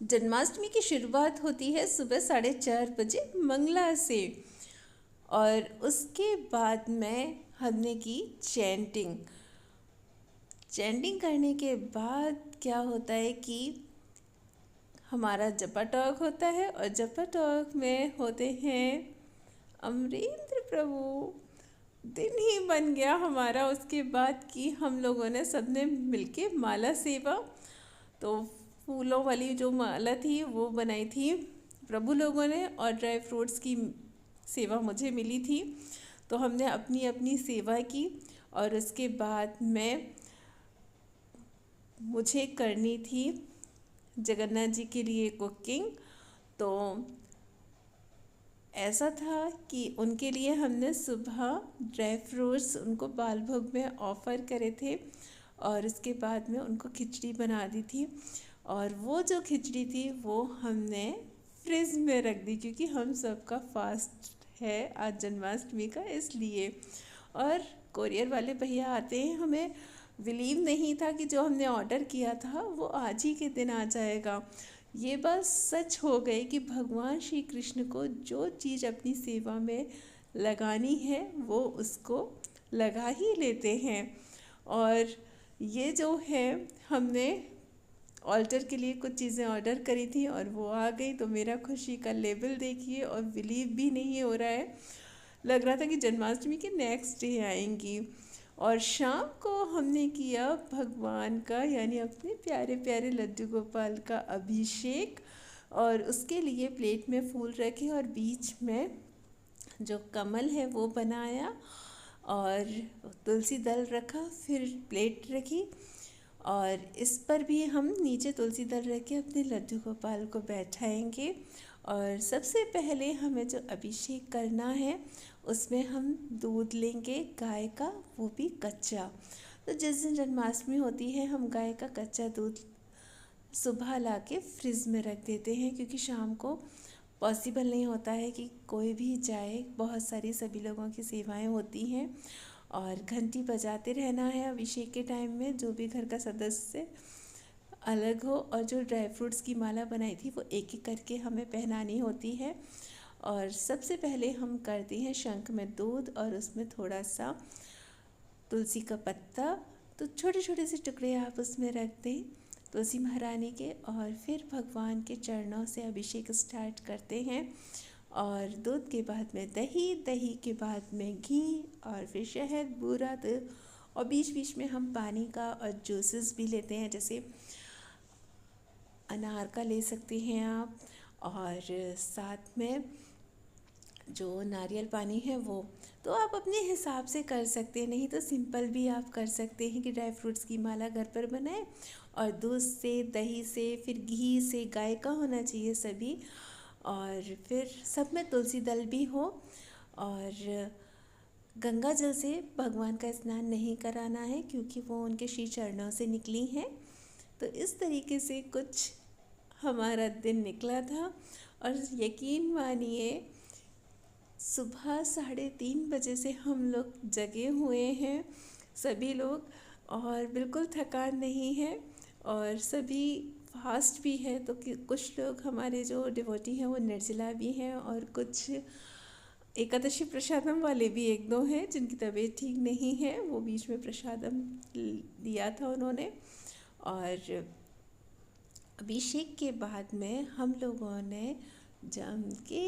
जन्माष्टमी की शुरुआत होती है सुबह 4:30 बजे मंगला से। और उसके बाद में हमने की चैंटिंग। चैंटिंग करने के बाद क्या होता है कि हमारा जपा टॉक होता है, और जपा टॉक में होते हैं अमरेंद्र प्रभु। दिन ही बन गया हमारा उसके बाद कि हम लोगों ने सबने मिलके माला सेवा। तो फूलों वाली जो माला थी वो बनाई थी प्रभु लोगों ने, और ड्राई फ्रूट्स की सेवा मुझे मिली थी। तो हमने अपनी अपनी सेवा की। और उसके बाद में मुझे करनी थी जगन्नाथ जी के लिए कुकिंग। तो ऐसा था कि उनके लिए हमने सुबह ड्राई फ्रूट्स उनको बाल भोग में ऑफ़र करे थे, और उसके बाद में उनको खिचड़ी बना दी थी। और वो जो खिचड़ी थी वो हमने फ्रिज में रख दी, क्योंकि हम सबका फास्ट है आज जन्माष्टमी का, इसलिए। और कोरियर वाले भैया आते हैं, हमें बिलीव नहीं था कि जो हमने ऑर्डर किया था वो आज ही के दिन आ जाएगा। ये बात सच हो गई कि भगवान श्री कृष्ण को जो चीज़ अपनी सेवा में लगानी है वो उसको लगा ही लेते हैं। और ये जो है, हमने ऑल्टर के लिए कुछ चीज़ें ऑर्डर करी थी और वो आ गई। तो मेरा खुशी का लेवल देखिए, और बिलीव भी नहीं हो रहा है, लग रहा था कि जन्माष्टमी के नेक्स्ट डे आएंगी। और शाम को हमने किया भगवान का, यानी अपने प्यारे प्यारे लड्डू गोपाल का अभिषेक। और उसके लिए प्लेट में फूल रखे और बीच में जो कमल है वो बनाया, और तुलसी दल रखा, फिर प्लेट रखी। और इस पर भी हम नीचे तुलसी दल रख के अपने लड्डू गोपाल को बैठाएंगे। और सबसे पहले हमें जो अभिषेक करना है उसमें हम दूध लेंगे गाय का, वो भी कच्चा। तो जिस दिन जन्माष्टमी होती है हम गाय का कच्चा दूध सुबह ला के फ्रिज में रख देते हैं, क्योंकि शाम को पॉसिबल नहीं होता है कि कोई भी जाए, बहुत सारी सभी लोगों की सेवाएं होती हैं। और घंटी बजाते रहना है अभिषेक के टाइम में, जो भी घर का सदस्य अलग हो। और जो ड्राई फ्रूट्स की माला बनाई थी वो एक एक करके हमें पहनानी होती है। और सबसे पहले हम करते हैं शंख में दूध, और उसमें थोड़ा सा तुलसी का पत्ता, तो छोटे छोटे से टुकड़े आप उसमें रख दें तुलसी महारानी के। और फिर भगवान के चरणों से अभिषेक स्टार्ट करते हैं। और दूध के बाद में दही, दही के बाद में घी, और फिर शहद, बूरा दूध। और बीच बीच में हम पानी का और जूसेस भी लेते हैं, जैसे अनार का ले सकते हैं आप, और साथ में जो नारियल पानी है वो। तो आप अपने हिसाब से कर सकते हैं, नहीं तो सिंपल भी आप कर सकते हैं कि ड्राई फ्रूट्स की माला घर पर बनाएं, और दूध से, दही से, फिर घी से, गाय का होना चाहिए सभी। और फिर सब में तुलसी दल भी हो। और गंगा जल से भगवान का स्नान नहीं कराना है, क्योंकि वो उनके श्री चरणों से निकली हैं। तो इस तरीके से कुछ हमारा दिन निकला था। और यकीन मानिए सुबह 3:30 बजे से हम लोग जगे हुए हैं सभी लोग, और बिल्कुल थकान नहीं है। और सभी फास्ट भी है, तो कुछ लोग हमारे जो डिवोटी हैं वो निर्जला भी हैं, और कुछ एकादशी प्रसादम वाले भी एक दो हैं जिनकी तबीयत ठीक नहीं है, वो बीच में प्रसादम दिया था उन्होंने। और अभिषेक के बाद में हम लोगों ने जम के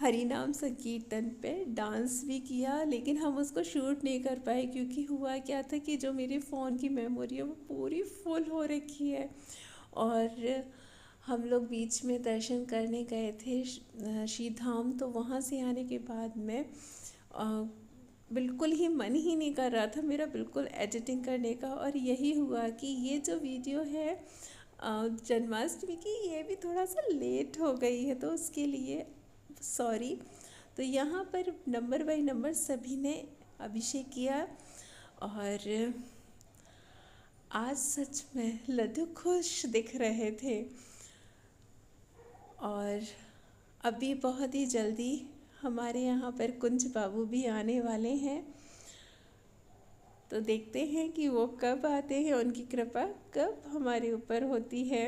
हरि नाम संकीर्तन पे डांस भी किया, लेकिन हम उसको शूट नहीं कर पाए, क्योंकि हुआ क्या था कि जो मेरे फ़ोन की मेमोरी है वो पूरी फुल हो रखी है। और हम लोग बीच में दर्शन करने गए थे श्री धाम, तो वहाँ से आने के बाद में बिल्कुल ही मन ही नहीं कर रहा था मेरा बिल्कुल एडिटिंग करने का। और यही हुआ कि ये जो वीडियो है जन्माष्टमी की, ये भी थोड़ा सा लेट हो गई है, तो उसके लिए सॉरी। तो यहाँ पर नंबर बाय नंबर सभी ने अभिषेक किया। और आज सच में लड्डू खुश दिख रहे थे। और अभी बहुत ही जल्दी हमारे यहाँ पर कुंज बाबू भी आने वाले हैं। तो देखते हैं कि वो कब आते हैं, उनकी कृपा कब हमारे ऊपर होती है।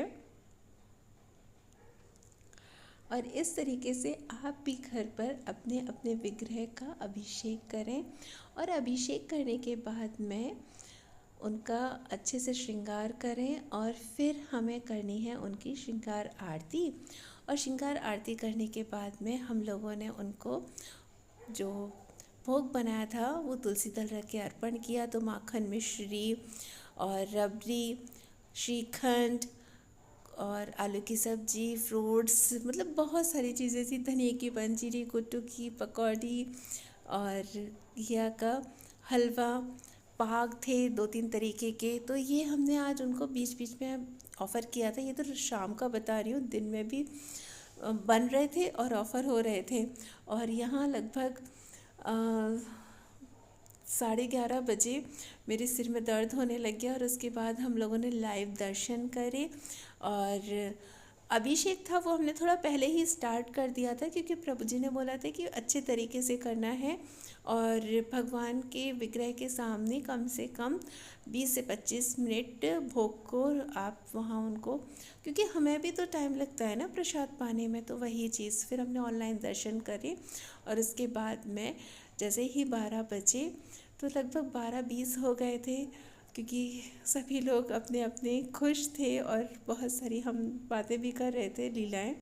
और इस तरीके से आप भी घर पर अपने अपने विग्रह का अभिषेक करें, और अभिषेक करने के बाद में उनका अच्छे से श्रृंगार करें, और फिर हमें करनी है उनकी श्रृंगार आरती। और श्रृंगार आरती करने के बाद में हम लोगों ने उनको जो भोग बनाया था वो तुलसी दल रख के अर्पण किया। तो माखन मिश्री और रबड़ी, श्रीखंड और आलू की सब्जी, फ्रूट्स, मतलब बहुत सारी चीज़ें थी, धनिए की पंजीरी, कुट्टू की पकौड़ी और घिया का हलवा, पाग थे 2-3 तरीके के। तो ये हमने आज उनको बीच बीच में ऑफ़र किया था। ये तो शाम का बता रही हूँ, दिन में भी बन रहे थे और ऑफ़र हो रहे थे। और यहाँ लगभग 11:30 बजे मेरे सिर में दर्द होने लग गया, और उसके बाद हम लोगों ने लाइव दर्शन करे। और अभिषेक था वो हमने थोड़ा पहले ही स्टार्ट कर दिया था, क्योंकि प्रभु जी ने बोला था कि अच्छे तरीके से करना है, और भगवान के विग्रह के सामने कम से कम 20 से 25 मिनट भोग को आप वहाँ उनको, क्योंकि हमें भी तो टाइम लगता है ना प्रसाद पाने में। तो वही चीज़ फिर हमने ऑनलाइन दर्शन करे, और उसके बाद में जैसे ही 12 बजे, तो लगभग 12:20 हो गए थे, क्योंकि सभी लोग अपने अपने खुश थे और बहुत सारी हम बातें भी कर रहे थे, लीलाएं।